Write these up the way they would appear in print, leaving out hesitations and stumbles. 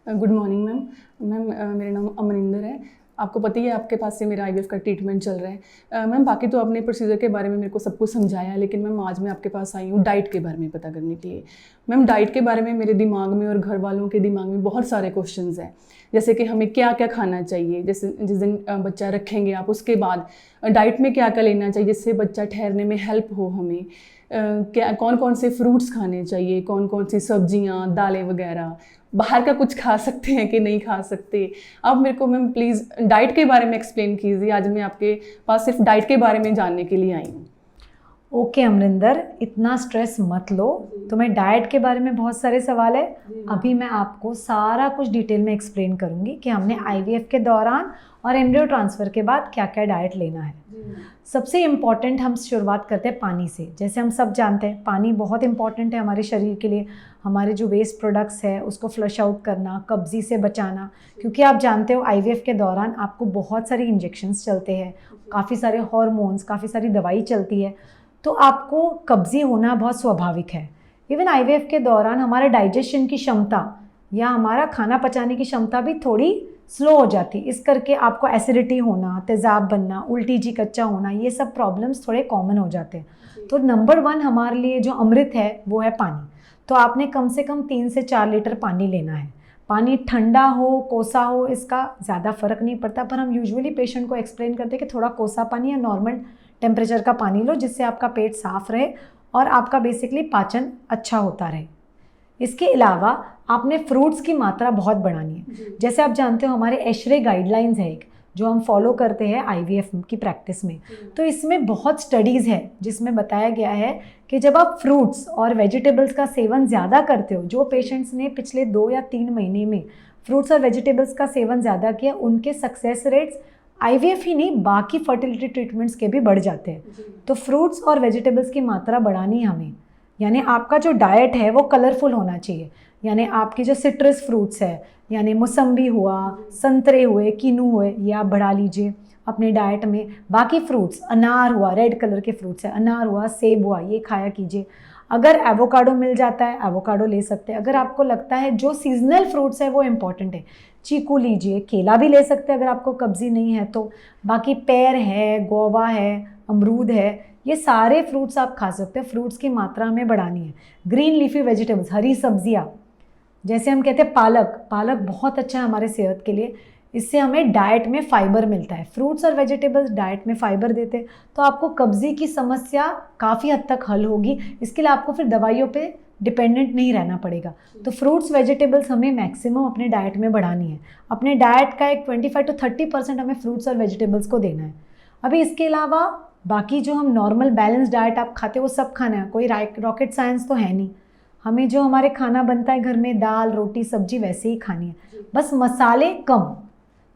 Good morning ma'am. मेरा नाम अमरिंदर है। आपको पता ही है, आपके पास से मेरा आईवीएफ का ट्रीटमेंट चल रहा है। मैम बाकी तो आपने प्रोसीजर के बारे में मेरे को सब कुछ समझाया, लेकिन मैम आज मैं आपके पास आई हूँ डाइट के बारे में पता करने के लिए। मैम डाइट के बारे में मेरे दिमाग में और घर वालों के दिमाग में बहुत सारे क्वेश्चंस हैं, जैसे कि हमें क्या क्या खाना चाहिए, जैसे जिस दिन बच्चा रखेंगे आप उसके बाद डाइट में क्या क्या लेना चाहिए जिससे बच्चा ठहरने में हेल्प हो हमें, क्या कौन कौन से फ्रूट्स खाने चाहिए, कौन कौन सी सब्जियां दालें वगैरह, बाहर का कुछ खा सकते हैं कि नहीं खा सकते। आप मेरे को मैम प्लीज़ डाइट के बारे में एक्सप्लेन कीजिए। आज मैं आपके पास सिर्फ डाइट के बारे में जानने के लिए आई हूँ। ओके अमरिंदर, इतना स्ट्रेस मत लो। तुम्हें डाइट के बारे में बहुत सारे सवाल है। अभी मैं आपको सारा कुछ डिटेल में एक्सप्लेन करूंगी कि हमने आईवीएफ के दौरान और एम्ब्रियो ट्रांसफ़र के बाद क्या क्या डाइट लेना है। सबसे इम्पॉर्टेंट हम शुरुआत करते हैं पानी से। जैसे हम सब जानते हैं पानी बहुत इंपॉर्टेंट है हमारे शरीर के लिए। हमारे जो वेस्ट प्रोडक्ट्स है उसको फ्लश आउट करना, कब्जी से बचाना, क्योंकि आप जानते हो आईवीएफ के दौरान आपको बहुत सारी इंजेक्शन्स चलते हैं, काफ़ी सारे हार्मोन्स, काफ़ी सारी दवाई चलती है, तो आपको कब्जी होना बहुत स्वाभाविक है। इवन आईवीएफ के दौरान हमारे डाइजेशन की क्षमता या हमारा खाना पचाने की क्षमता भी थोड़ी स्लो हो जाती है। इस करके आपको एसिडिटी होना, तेज़ाब बनना, उल्टी जी कच्चा होना, ये सब प्रॉब्लम्स थोड़े कॉमन हो जाते हैं। तो नंबर 1 हमारे लिए जो अमृत है वो है पानी। तो आपने कम से कम 3 से 4 लीटर पानी लेना है। पानी ठंडा हो, कोसा हो, इसका ज़्यादा फ़र्क नहीं पड़ता, पर हम यूजुअली पेशेंट को एक्सप्लेन करते हैं कि थोड़ा कोसा पानी या नॉर्मल टेम्परेचर का पानी लो, जिससे आपका पेट साफ़ रहे और आपका बेसिकली पाचन अच्छा होता रहे। इसके अलावा आपने फ्रूट्स की मात्रा बहुत बढ़ानी है। जैसे आप जानते हो हमारे एशरे गाइडलाइंस है एक, जो हम फॉलो करते हैं आईवीएफ की प्रैक्टिस में। तो इसमें बहुत स्टडीज़ है जिसमें बताया गया है कि जब आप फ्रूट्स और वेजिटेबल्स का सेवन ज़्यादा करते हो, जो पेशेंट्स ने पिछले 2 या 3 महीने में फ्रूट्स और वेजिटेबल्स का सेवन ज़्यादा किया, उनके सक्सेस रेट्स आईवीएफ ही नहीं बाकी फर्टिलिटी ट्रीटमेंट्स के भी बढ़ जाते हैं। तो फ्रूट्स और वेजिटेबल्स की मात्रा बढ़ानी है हमें। यानी आपका जो डाइट है वो कलरफुल होना चाहिए। यानी आपकी जो सिट्रस फ्रूट्स है, यानी मौसम्बी हुआ, संतरे हुए, किन्नू हुए, ये आप बढ़ा लीजिए अपने डाइट में। बाकी फ्रूट्स, अनार हुआ, रेड कलर के फ्रूट्स है, अनार हुआ, सेब हुआ, ये खाया कीजिए। अगर एवोकाडो मिल जाता है एवोकाडो ले सकते हैं। अगर आपको लगता है जो सीजनल फ्रूट्स है वो इम्पॉर्टेंट है, चीकू लीजिए, केला भी ले सकते हैं अगर आपको कब्जी नहीं है तो। बाकी पेर है, गोवा है, अमरूद है, ये सारे फ्रूट्स आप खा सकते हैं। फ्रूट्स की मात्रा हमें बढ़ानी है। ग्रीन लीफी वेजिटेबल्स, हरी सब्जियाँ, जैसे हम कहते हैं पालक, पालक बहुत अच्छा है हमारे सेहत के लिए। इससे हमें डाइट में फ़ाइबर मिलता है। फ्रूट्स और वेजिटेबल्स डाइट में फ़ाइबर देते हैं, तो आपको कब्ज़ी की समस्या काफ़ी हद तक हल होगी। इसके लिए आपको फिर दवाइयों पे डिपेंडेंट नहीं रहना पड़ेगा। तो फ्रूट्स वेजिटेबल्स हमें मैक्सिमम अपने डाइट में बढ़ानी है। अपने डाइट का एक 25 to 30% हमें फ्रूट्स और वेजिटेबल्स को देना है। अभी इसके अलावा बाकी जो हम नॉर्मल बैलेंस डाइट आप खाते हो वो सब खाना है, कोई रॉकेट साइंस तो है नहीं। हमें जो हमारे खाना बनता है घर में, दाल रोटी सब्जी वैसे ही खानी है, बस मसाले कम।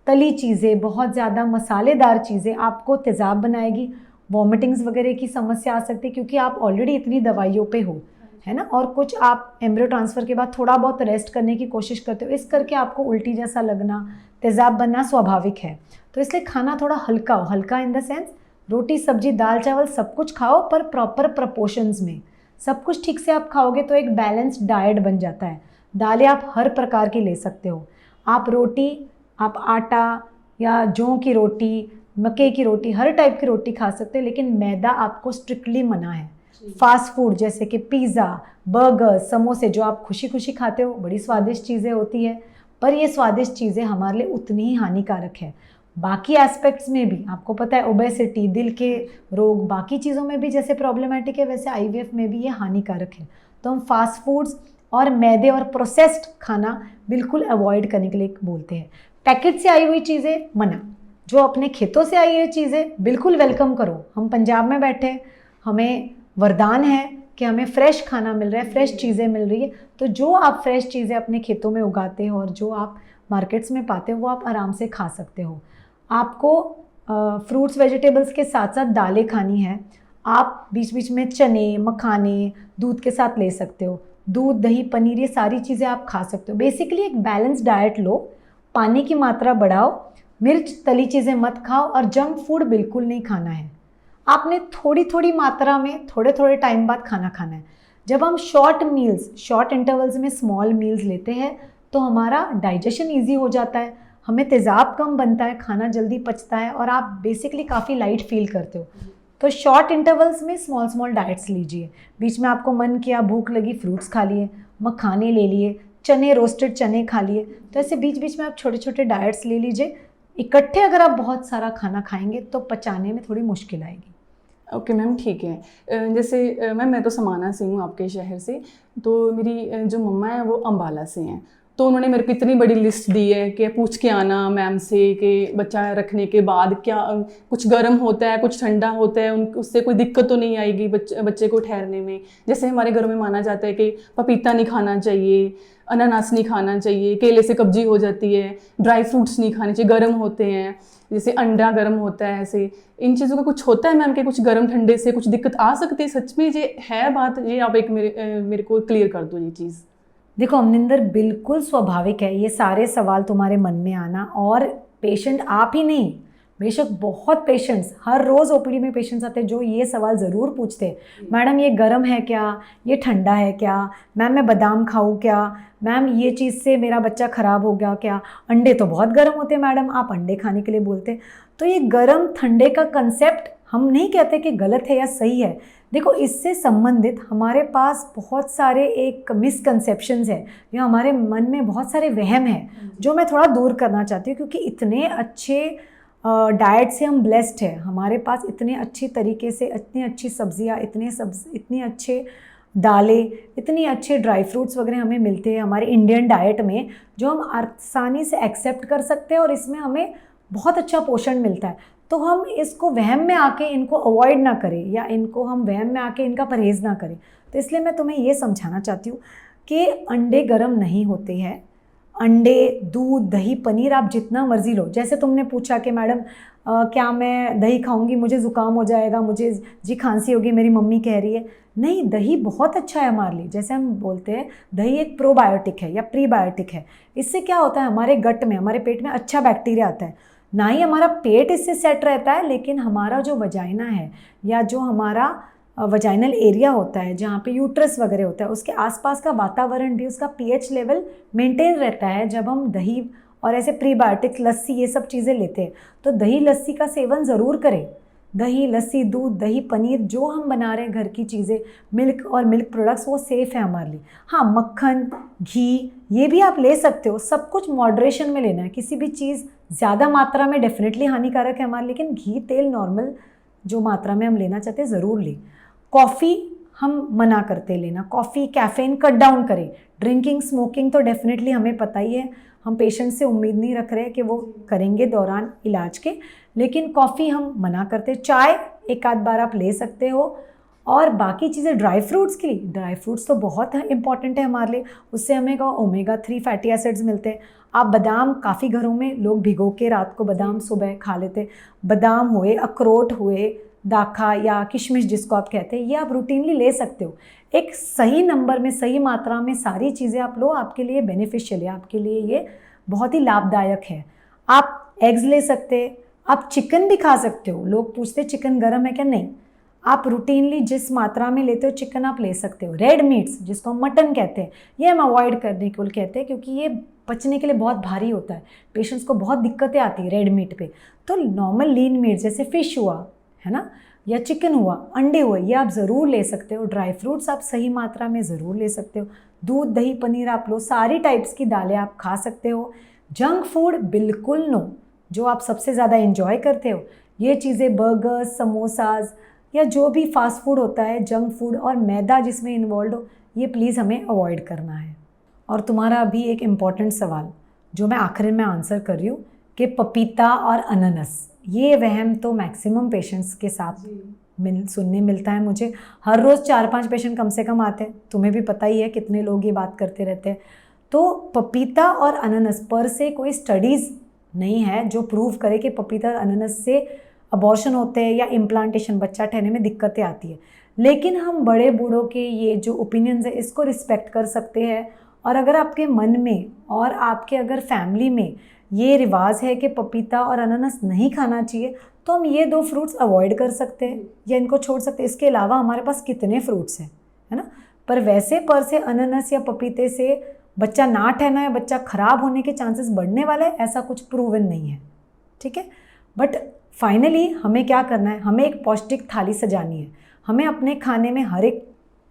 तली चीज़ें, बहुत ज़्यादा मसालेदार चीज़ें आपको तेज़ाब बनाएगी, वॉमिटिंग्स वगैरह की समस्या आ सकती है, क्योंकि आप ऑलरेडी इतनी दवाइयों पे हो, है ना। और कुछ आप एम्ब्रियो ट्रांसफ़र के बाद थोड़ा बहुत रेस्ट करने की कोशिश करते हो, इस करके आपको उल्टी जैसा लगना, तेज़ाब बनना स्वाभाविक है। तो इसलिए खाना थोड़ा हल्का हो, हल्का इन द सेंस रोटी सब्जी दाल चावल सब कुछ खाओ, पर प्रॉपर प्रपोर्शंस में। सब कुछ ठीक से आप खाओगे तो एक बैलेंस्ड डाइट बन जाता है। दालें आप हर प्रकार की ले सकते हो। आप रोटी, आप आटा या जौ की रोटी, मक्के की रोटी, हर टाइप की रोटी खा सकते हो, लेकिन मैदा आपको स्ट्रिक्टली मना है। फास्ट फूड जैसे कि पिज़्ज़ा, बर्गर, समोसे, जो आप खुशी खुशी खाते हो, बड़ी स्वादिष्ट चीज़ें होती है, पर ये स्वादिष्ट चीज़ें हमारे लिए उतनी ही हानिकारक है। बाकी एस्पेक्ट्स में भी आपको पता है, ओबेसिटी, दिल के रोग, बाकी चीज़ों में भी जैसे प्रॉब्लमेटिक है, वैसे आईवीएफ में भी ये हानिकारक है। तो हम फास्ट फूड्स और मैदे और प्रोसेस्ड खाना बिल्कुल अवॉइड करने के लिए बोलते हैं। पैकेट से आई हुई चीज़ें मना, जो अपने खेतों से आई हुई चीज़ें बिल्कुल वेलकम करो। हम पंजाब में बैठे, हमें वरदान है कि हमें फ्रेश खाना मिल रहा है, फ्रेश चीज़ें मिल रही है। तो जो आप फ्रेश चीज़ें अपने खेतों में उगाते हो और जो आप मार्केट्स में पाते हो वो आप आराम से खा सकते हो। आपको फ्रूट्स वेजिटेबल्स के साथ साथ दालें खानी है। आप बीच बीच में चने, मखाने दूध के साथ ले सकते हो। दूध, दही, पनीर, ये सारी चीज़ें आप खा सकते हो। बेसिकली एक बैलेंस डाइट लो, पानी की मात्रा बढ़ाओ, मिर्च तली चीज़ें मत खाओ और जंक फूड बिल्कुल नहीं खाना है। आपने थोड़ी थोड़ी मात्रा में थोड़े थोड़े टाइम बाद खाना खाना है। जब हम शॉर्ट मील्स, शॉर्ट इंटरवल्स में स्मॉल मील्स लेते हैं, तो हमारा डाइजेशन ईजी हो जाता है, हमें तेज़ाब कम बनता है, खाना जल्दी पचता है और आप बेसिकली काफ़ी लाइट फील करते हो। तो शॉर्ट इंटरवल्स में स्मॉल स्मॉल डाइट्स लीजिए। बीच में आपको मन किया, भूख लगी, फ्रूट्स खा लिए, मखाने ले लिए, चने, रोस्टेड चने खा लिए। तो ऐसे बीच बीच में आप छोटे छोटे डाइट्स ले लीजिए। इकट्ठे अगर आप बहुत सारा खाना खाएंगे तो पचाने में थोड़ी मुश्किल आएगी। ओके मैम, ठीक है। जैसे मैम मैं तो समाना से हूँ, आपके शहर से। तो मेरी जो मम्मा है वो अम्बाला से हैं। तो उन्होंने मेरे को इतनी बड़ी लिस्ट दी है कि पूछ के आना मैम से कि बच्चा रखने के बाद क्या कुछ गर्म होता है, कुछ ठंडा होता है, उससे कोई दिक्कत तो नहीं आएगी बच्चे को ठहरने में। जैसे हमारे घरों में माना जाता है कि पपीता नहीं खाना चाहिए, अनानास नहीं खाना चाहिए, केले से कब्जी हो जाती है, ड्राई फ्रूट्स नहीं खाने चाहिए, गर्म होते हैं, जैसे अंडा गर्म होता है। ऐसे इन चीज़ों का कुछ होता है मैम के कुछ गर्म ठंडे से कुछ दिक्कत आ सकती है? सच में ये है बात? ये आप एक मेरे को क्लियर कर दो ये चीज़। देखो अमनिंदर, बिल्कुल स्वाभाविक है ये सारे सवाल तुम्हारे मन में आना। और पेशेंट आप ही नहीं, बेशक बहुत पेशेंट्स, हर रोज़ ओपीडी में पेशेंट्स आते हैं जो ये सवाल ज़रूर पूछते हैं, मैडम ये गर्म है क्या, ये ठंडा है क्या, मैम मैं बादाम खाऊं क्या, मैम ये चीज़ से मेरा बच्चा ख़राब हो गया क्या, अंडे तो बहुत गर्म होते हैं मैडम, आप अंडे खाने के लिए बोलते हैं। तो ये गर्म ठंडे का कंसेप्ट हम नहीं कहते कि गलत है या सही है। देखो इससे संबंधित हमारे पास बहुत सारे एक मिसकंसेप्शंस है या हमारे मन में बहुत सारे वहम हैं जो मैं थोड़ा दूर करना चाहती हूँ, क्योंकि इतने अच्छे डाइट से हम ब्लेस्ड है, हमारे पास इतने अच्छी तरीके से इतनी अच्छी सब्जियाँ, इतनी अच्छे दालें, इतनी अच्छे ड्राई फ्रूट्स वगैरह हमें मिलते हैं हमारे इंडियन डाइट में, जो हम आसानी से एक्सेप्ट कर सकते हैं और इसमें हमें बहुत अच्छा पोषण मिलता है। तो हम इसको वहम में आके इनको अवॉइड ना करें या इनको हम वहम में आके इनका परहेज़ ना करें। तो इसलिए मैं तुम्हें ये समझाना चाहती हूँ कि अंडे गर्म नहीं होते हैं। अंडे, दूध, दही, पनीर आप जितना मर्जी लो। जैसे तुमने पूछा कि मैडम क्या मैं दही खाऊंगी मुझे ज़ुकाम हो जाएगा, मुझे जी खांसी होगी, मेरी मम्मी कह रही है। नहीं, दही बहुत अच्छा है हमारे लिए। जैसे हम बोलते हैं दही एक प्रोबायोटिक है या प्रीबायोटिक है। इससे क्या होता है, हमारे गट में, हमारे पेट में अच्छा बैक्टीरिया आता है। ना ही हमारा पेट इससे सेट रहता है, लेकिन हमारा जो वजाइना है या जो हमारा वजाइनल एरिया होता है जहाँ पे यूट्रस वगैरह होता है, उसके आसपास का वातावरण भी, उसका पीएच लेवल मेंटेन रहता है जब हम दही और ऐसे प्रीबायोटिक्स, लस्सी, ये सब चीज़ें लेते हैं। तो दही लस्सी का सेवन ज़रूर करें। दही, लस्सी, दूध, दही, पनीर जो हम बना रहे हैं घर की चीज़ें, मिल्क और मिल्क प्रोडक्ट्स, वो सेफ़ है हमारे लिए। हाँ, मक्खन, घी ये भी आप ले सकते हो, सब कुछ मॉडरेशन में लेना है। किसी भी चीज़ ज़्यादा मात्रा में डेफिनेटली हानिकारक है हमारे, लेकिन घी, तेल नॉर्मल जो मात्रा में हम लेना चाहते हैं ज़रूर लें। कॉफ़ी हम मना करते लेना, कॉफ़ी, कैफ़ीन कट डाउन करें। ड्रिंकिंग, स्मोकिंग तो डेफिनेटली हमें पता ही है, हम पेशेंट से उम्मीद नहीं रख रहे कि वो करेंगे दौरान इलाज के, लेकिन कॉफ़ी हम मना करते। चाय एक आध बार आप ले सकते हो। और बाकी चीज़ें ड्राई फ्रूट्स के लिए, ड्राई फ्रूट्स तो बहुत इंपॉर्टेंट है हमारे लिए, उससे हमें ओमेगा 3 फैटी एसिड्स मिलते हैं। आप बादाम, काफ़ी घरों में लोग भिगो के रात को बादाम सुबह खा लेते। बादाम हुए, अखरोट हुए, दाखा या किशमिश जिसको आप कहते हैं, ये आप रूटीनली ले सकते हो। एक सही नंबर में, सही मात्रा में सारी चीज़ें आप लो, आपके लिए बेनिफिशियल है, आपके लिए ये बहुत ही लाभदायक है। आप एग्स ले सकते, आप चिकन भी खा सकते हो। लोग पूछते चिकन गर्म है क्या? नहीं, आप रूटीनली जिस मात्रा में लेते हो चिकन आप ले सकते हो। रेड मीट्स जिसको हम मटन कहते हैं, ये हम अवॉइड करने के लिए कहते हैं, क्योंकि ये पचने के लिए बहुत भारी होता है, पेशेंट्स को बहुत दिक्कतें आती है रेड मीट पे। तो नॉर्मल लीन मीट जैसे फ़िश हुआ है ना, या चिकन हुआ, अंडे हुए, ये आप ज़रूर ले सकते हो। ड्राई फ्रूट्स आप सही मात्रा में ज़रूर ले सकते हो। दूध, दही, पनीर आप लो, सारी टाइप्स की दालें आप खा सकते हो। जंक फूड बिल्कुल नो, जो आप सबसे ज़्यादा एंजॉय करते हो ये चीज़ें, बर्गर्स, समोसाज या जो भी फास्ट फूड होता है, जंक फूड और मैदा जिसमें इन्वॉल्व हो, ये प्लीज़ हमें अवॉइड करना है। और तुम्हारा अभी एक इम्पॉर्टेंट सवाल जो मैं आखिर में आंसर कर रही हूँ कि पपीता और अनानास, ये वहम तो मैक्सिमम पेशेंट्स के साथ सुनने मिलता है मुझे। हर रोज़ 4-5 पेशेंट कम से कम आते हैं, तुम्हें भी पता ही है कितने लोग ये बात करते रहते हैं। तो पपीता और अनानास पर से कोई स्टडीज़ नहीं है जो प्रूव करे कि पपीता और अनानास से अबॉर्शन होते हैं या इम्प्लांटेशन, बच्चा ठहरने में दिक्कतें आती है। लेकिन हम बड़े बूढ़ों के ये जो ओपिनियंस है इसको रिस्पेक्ट कर सकते हैं। और अगर आपके मन में और आपके अगर फैमिली में ये रिवाज है कि पपीता और अनानास नहीं खाना चाहिए, तो हम ये 2 फ्रूट्स अवॉइड कर सकते हैं या इनको छोड़ सकते हैं। इसके अलावा हमारे पास कितने फ्रूट्स हैं, है ना। पर वैसे पर से अनानास या पपीते से बच्चा ना ठहरना या बच्चा खराब होने के चांसेस बढ़ने वाला है, ऐसा कुछ प्रूवन नहीं है, ठीक है। बट फाइनली हमें क्या करना है, हमें एक पौष्टिक थाली सजानी है। हमें अपने खाने में हर एक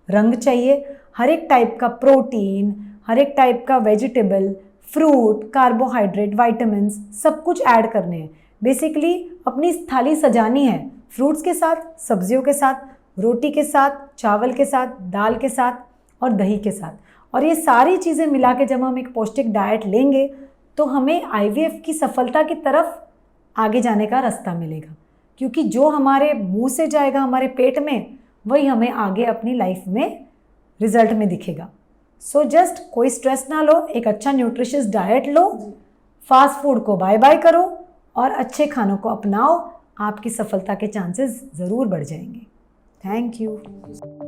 रंग चाहिए, हर एक टाइप का प्रोटीन, हर एक टाइप का वेजिटेबल, फ्रूट, कार्बोहाइड्रेट, विटामिन्स, सब कुछ ऐड करने हैं। बेसिकली अपनी थाली सजानी है फ्रूट्स के साथ, सब्जियों के साथ, रोटी के साथ, चावल के साथ, दाल के साथ और दही के साथ। और ये सारी चीज़ें मिला के जब हम एक पौष्टिक डाइट लेंगे तो हमें IVF की सफलता की तरफ आगे जाने का रास्ता मिलेगा, क्योंकि जो हमारे मुंह से जाएगा हमारे पेट में, वही हमें आगे अपनी लाइफ में रिजल्ट में दिखेगा। सो जस्ट कोई स्ट्रेस ना लो, एक अच्छा न्यूट्रिशियस डाइट लो, फास्ट फूड को बाय बाय करो और अच्छे खानों को अपनाओ, आपकी सफलता के चांसेस ज़रूर बढ़ जाएंगे। Thank you.